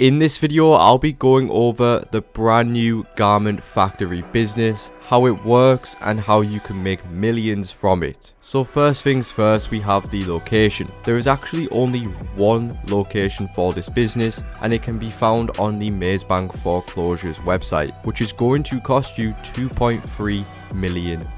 In this video, I'll be going over the brand new Garment Factory business, how it works, and how you can make millions from it. So first things first, we have the location. There is actually only one location for this business, and it can be found on the Mazebank Foreclosures website, which is going to cost you $2.3 million.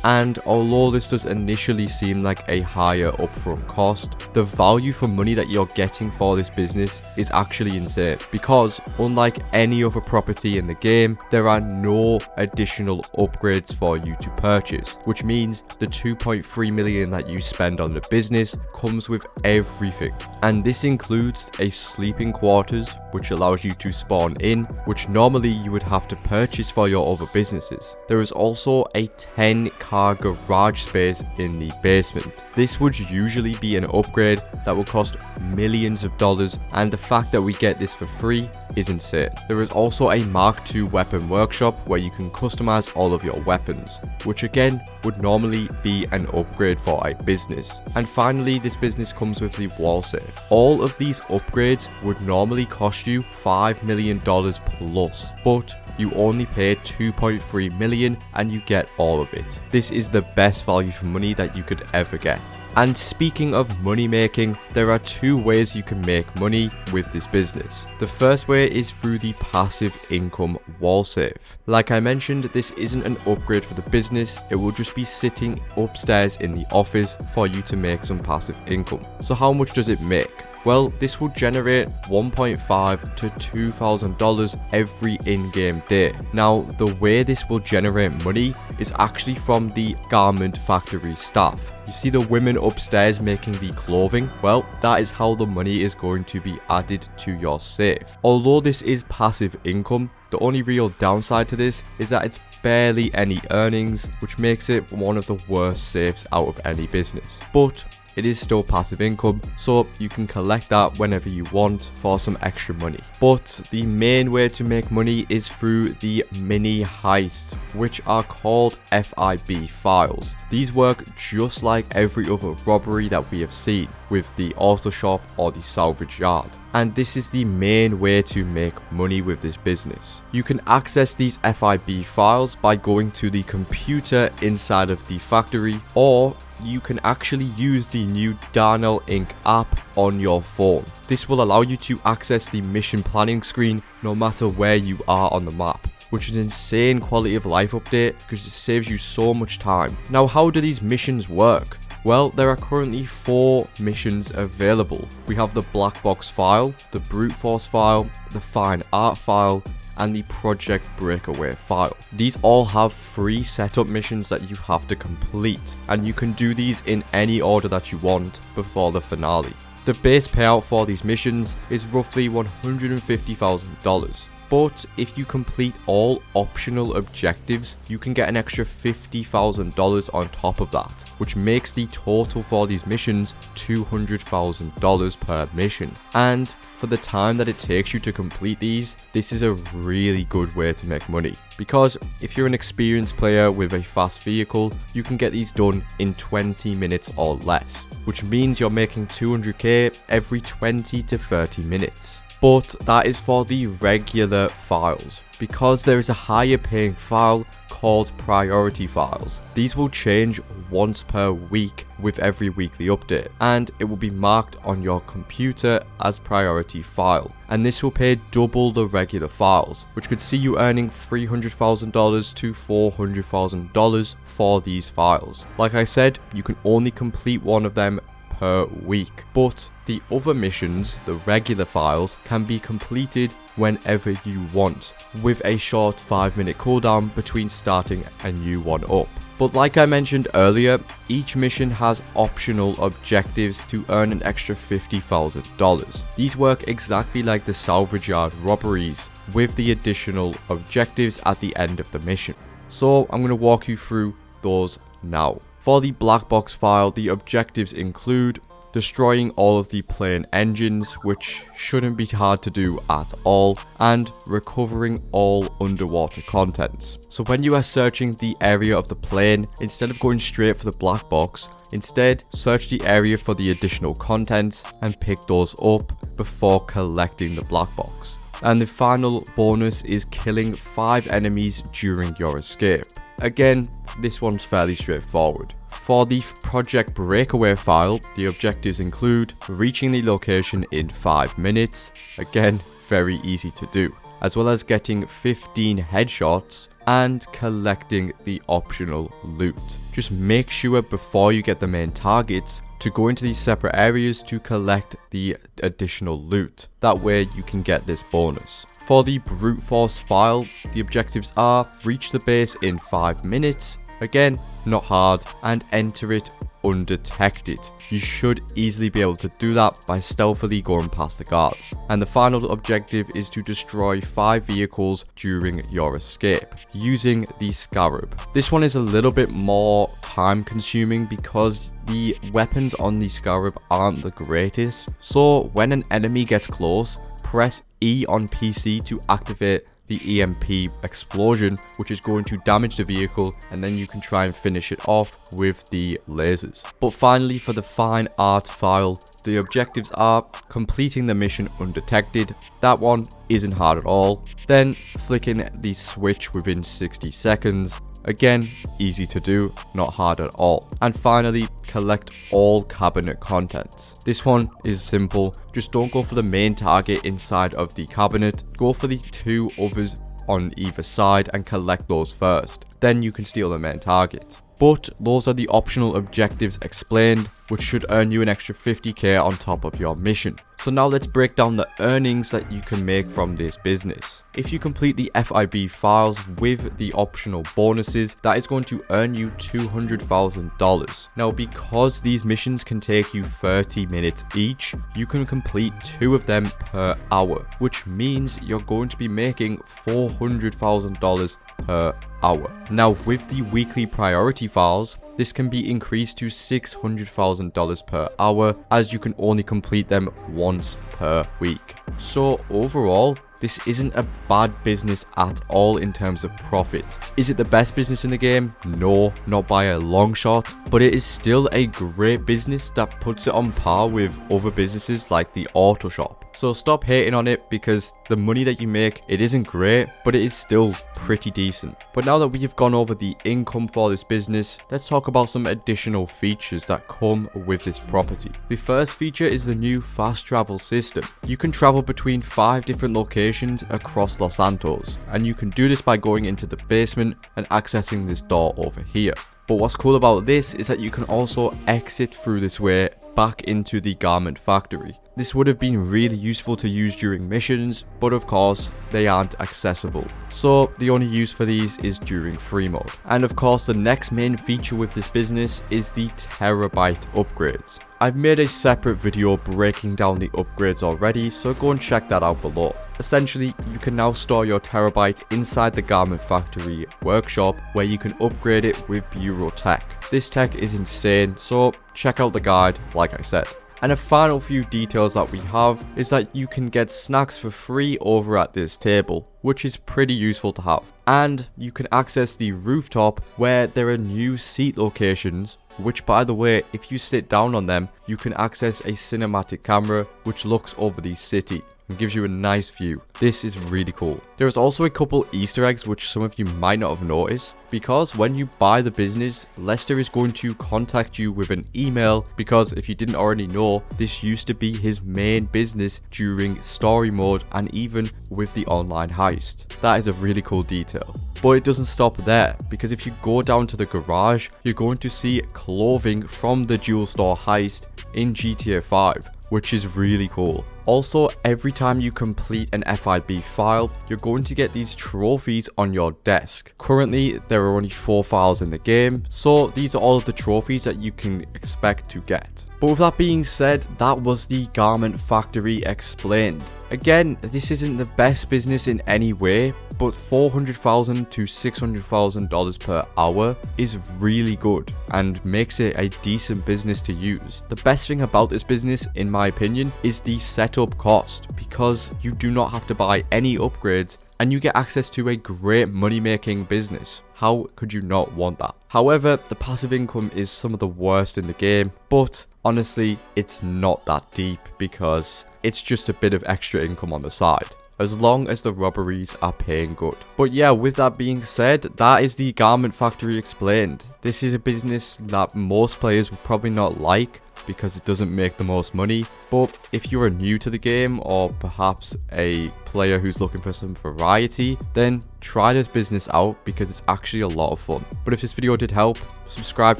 And although this does initially seem like a higher upfront cost, the value for money that you're getting for this business is actually insane, because unlike any other property in the game, there are no additional upgrades for you to purchase, which means the $2.3 million that you spend on the business comes with everything. And this includes a sleeping quarters, which allows you to spawn in, which normally you would have to purchase for your other businesses. There is also a 10-car garage space in the basement. This would usually be an upgrade that will cost millions of dollars, and the fact that we get this for free is insane. There is also a Mark II weapon workshop where you can customize all of your weapons, which again would normally be an upgrade for a business. And finally, this business comes with the wall safe. All of these upgrades would normally cost you $5 million plus, but you only pay $2.3 million and you get all of it. This is the best value for money that you could ever get. And speaking of money making, there are two ways you can make money with this business. The first way is through the passive income wall safe. Like I mentioned, this isn't an upgrade for the business, it will just be sitting upstairs in the office for you to make some passive income. So how much does it make? Well, this will generate $1.5 to $2,000 every in-game day. Now, the way this will generate money is actually from the Garment Factory staff. You see the women upstairs making the clothing? Well, that is how the money is going to be added to your safe. Although this is passive income, the only real downside to this is that it's barely any earnings, which makes it one of the worst safes out of any business. But it is still passive income, so you can collect that whenever you want for some extra money. But the main way to make money is through the mini heists, which are called FIB Files. These work just like every other robbery that we have seen with the auto shop or the salvage yard. And this is the main way to make money with this business. You can access these FIB files by going to the computer inside of the factory, or you can actually use the new Darnell Inc. app on your phone. This will allow you to access the mission planning screen no matter where you are on the map, which is an insane quality of life update because it saves you so much time. Now, how do these missions work? Well, there are currently 4 missions available. We have the Black Box file, the Brute Force file, the Fine Art file, and the Project Breakaway file. These all have 3 setup missions that you have to complete, and you can do these in any order that you want before the finale. The base payout for these missions is roughly $150,000. But if you complete all optional objectives, you can get an extra $50,000 on top of that, which makes the total for these missions $200,000 per mission. And for the time that it takes you to complete these, this is a really good way to make money. Because if you're an experienced player with a fast vehicle, you can get these done in 20 minutes or less, which means you're making $200K every 20 to 30 minutes. But that is for the regular files, because there is a higher paying file called priority files. These will change once per week with every weekly update, and it will be marked on your computer as priority file. And this will pay double the regular files, which could see you earning $300,000 to $400,000 for these files. Like I said, you can only complete one of them per week, but the other missions, the regular files, can be completed whenever you want, with a short 5-minute cooldown between starting a new one up. But like I mentioned earlier, each mission has optional objectives to earn an extra $50,000. These work exactly like the salvage yard robberies, with the additional objectives at the end of the mission. So I'm going to walk you through those now. For the Black Box file, the objectives include destroying all of the plane engines, which shouldn't be hard to do at all, and recovering all underwater contents. So when you are searching the area of the plane, instead of going straight for the black box, instead search the area for the additional contents and pick those up, before collecting the black box. And the final bonus is killing 5 enemies during your escape. Again, this one's fairly straightforward. For the Project Breakaway file, the objectives include reaching the location in 5 minutes, again, very easy to do, as well as getting 15 headshots and collecting the optional loot. Just make sure before you get the main targets to go into these separate areas to collect the additional loot. That way you can get this bonus. For the Brute Force file, the objectives are reach the base in 5 minutes, again, not hard, and enter it undetected. You should easily be able to do that by stealthily going past the guards. And the final objective is to destroy 5 vehicles during your escape using the Scarab. This one is a little bit more time consuming because the weapons on the Scarab aren't the greatest. So when an enemy gets close, press E on PC to activate the EMP explosion, which is going to damage the vehicle, and then you can try and finish it off with the lasers. But finally, for the Fine Art file, the objectives are completing the mission undetected. That one isn't hard at all. Then flicking the switch within 60 seconds. Again, easy to do, not hard at all. And finally, collect all cabinet contents. This one is simple, just don't go for the main target inside of the cabinet, go for the 2 others on either side and collect those first. Then you can steal the main target. But those are the optional objectives explained, which should earn you an extra 50k on top of your mission. So now let's break down the earnings that you can make from this business. If you complete the FIB files with the optional bonuses, that is going to earn you $200,000. Now, because these missions can take you 30 minutes each, you can complete 2 of them per hour, which means you're going to be making $400,000 per hour. Now, with the weekly priority files, this can be increased to $600,000 per hour, as you can only complete them once per week. So overall, this isn't a bad business at all in terms of profit. Is it the best business in the game? No, not by a long shot, but it is still a great business that puts it on par with other businesses like the auto shop. So stop hating on it, because the money that you make, it isn't great, but it is still pretty decent. But now that we have gone over the income for this business, let's talk about some additional features that come with this property. The first feature is the new fast travel system. You can travel between 5 different locations across Los Santos, and you can do this by going into the basement and accessing this door over here. But what's cool about this is that you can also exit through this way back into the garment factory. This would have been really useful to use during missions, but of course they aren't accessible. So the only use for these is during free mode. And of course the next main feature with this business is the terabyte upgrades. I've made a separate video breaking down the upgrades already, so go and check that out below. Essentially, you can now store your terabyte inside the garment factory workshop, where you can upgrade it with Bureau tech. This tech is insane, so check out the guide like I said. And a final few details that we have is that you can get snacks for free over at this table, which is pretty useful to have. And you can access the rooftop, where there are new seat locations, which, by the way, if you sit down on them, you can access a cinematic camera which looks over the city and gives you a nice view. This is really cool. There is also a couple Easter eggs which some of you might not have noticed, because when you buy the business, Lester is going to contact you with an email, because if you didn't already know, this used to be his main business during story mode and even with the online heist. That is a really cool detail. But it doesn't stop there, because if you go down to the garage, you're going to see clothing from the jewel store heist in GTA 5, which is really cool. Also, every time you complete an FIB file, you're going to get these trophies on your desk. Currently, there are only 4 files in the game, so these are all of the trophies that you can expect to get. But with that being said, that was the Garment Factory explained. Again, this isn't the best business in any way, but $400,000 to $600,000 per hour is really good and makes it a decent business to use. The best thing about this business, in my opinion, is the setup cost, because you do not have to buy any upgrades and you get access to a great money-making business. How could you not want that? However, the passive income is some of the worst in the game, but honestly, it's not that deep because it's just a bit of extra income on the side, as long as the robberies are paying good. But yeah, with that being said, that is the Garment Factory explained. This is a business that most players would probably not like because it doesn't make the most money, but if you're new to the game or perhaps a player who's looking for some variety, then try this business out because it's actually a lot of fun. But if this video did help, subscribe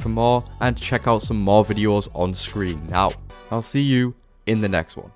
for more and check out some more videos on screen now. I'll see you in the next one.